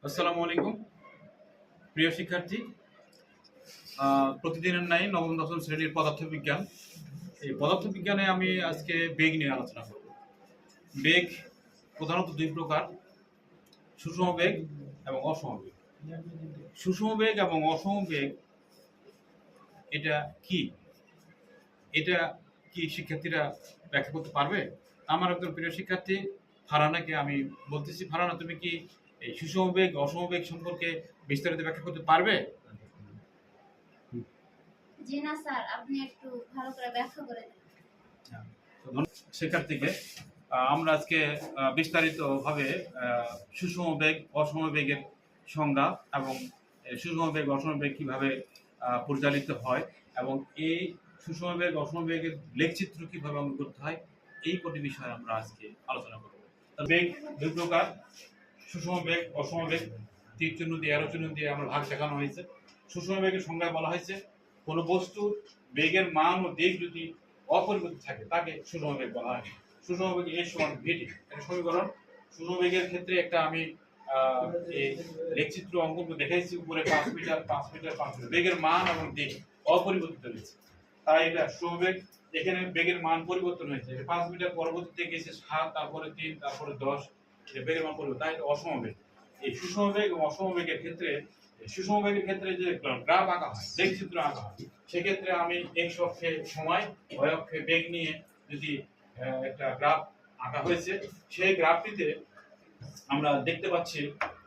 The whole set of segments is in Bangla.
আসসালামু আলাইকুম প্রিয় শিক্ষার্থী। প্রতিদিনের নাই নবম দশম শ্রেণীর পদার্থবিজ্ঞান। এই পদার্থবিজ্ঞানে আমি আজকে বেগ নিয়ে আলোচনা করব। বেগ প্রধানত দুই প্রকার: সুষম বেগ এবং অসম বেগ। সুষম বেগ এবং অসম বেগ এটা কি? এটা কি শিক্ষার্থীরা ব্যাখ্যা করতে পারবে? আমার একজন প্রিয় শিক্ষার্থী ফারহানাকে আমি বলতেছি, ফারহানা, তুমি কি এই সুষম বেগ অসম বেগ সম্পর্কে বিস্তারিত ব্যাখ্যা করতে পারবে? জি না স্যার, আপনি একটু ভালো করে ব্যাখ্যা করে দিন। শিক্ষার্থীকে আমরা আজকে বিস্তারিতভাবে সুষম বেগ অসম বেগের সংজ্ঞা এবং সুষম বেগ অসম বেগ কিভাবে পরিচালিত হয় এবং এই সুষম বেগ অসম বেগের লেখচিত্র কিভাবে অঙ্কন করতে হয়, এই কটি বিষয়ে আমরা আজকে আলোচনা করব। বেগ দুই প্রকার: সুষম বেগ অসম বেগ। তীর চিহ্ন দিয়ে অ্যারো চিহ্ন দিয়ে আমরা ভাগ দেখানো হয়েছে। সুষম বেগের সংজ্ঞায় বলা হয়েছে কোনো বস্তুর বেগের মান ও দিক যদি অপরিবর্তিত থাকে তাকে সুষম বেগ বলা হয়। সুষম বেগ এ সমান ভিটি, এটা সমীকরণ। সুষম বেগের ক্ষেত্রে একটা আমি এই লেখচিত্র অঙ্কন করে দেখাইছি। উপরে 5 মিটার 5 মিটার 5 মিটার বেগের মান এবং দিক অপরিবর্তিত রয়েছে, তাই এটা সুষম বেগ। এখানে বেগের মান পরিবর্তন হয়েছে, 5 মিটার পরবর্তীতে গেছে 7, তারপরে 3, তারপরে 10, বেগের মান পরিবর্তন, তাই অসম বেগ। এই সুষম বেগ এবং অসম বেগের ক্ষেত্রে সুষম বেগের ক্ষেত্রে যে গ্রাফ আঁকা হয়, লেখচিত্র আঁকা হয়, সেক্ষেত্রে আমি এক্স অক্ষে সময়, ওয়াই অক্ষে বেগ নিয়ে যদি একটা গ্রাফ আঁকা হয়েছে, সেই গ্রাফটিতে আমরা দেখতে পাচ্ছি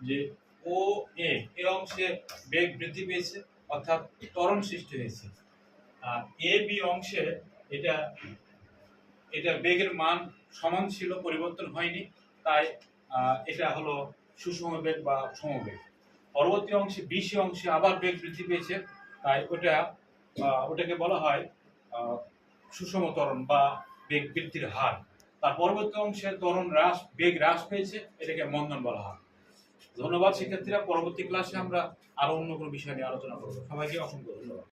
যে ও এ অংশে বেগ বৃদ্ধি পেয়েছে, অর্থাৎ ত্বরণ সৃষ্টি হয়েছে। আর এ বি অংশে এটা এটা বেগের মান সমান ছিল, পরিবর্তন হয়নি, তাই এটা হলো সুষম বেগ বা সমবেগ। পরবর্তী অংশে বিসি অংশে আবার বেগ বৃদ্ধি পেয়েছে, তাই ওটাকে বলা হয় সুষম ত্বরণ বা বেগ বৃদ্ধির হার। তার পরবর্তী অংশে বেগ হ্রাস পেয়েছে, এটাকে মন্দন বলা হয়। ধন্যবাদ শিক্ষার্থীরা। পরবর্তী ক্লাসে আমরা আরো অন্য কোনো বিষয় নিয়ে আলোচনা করবো। সবাইকে অসংখ্য ধন্যবাদ।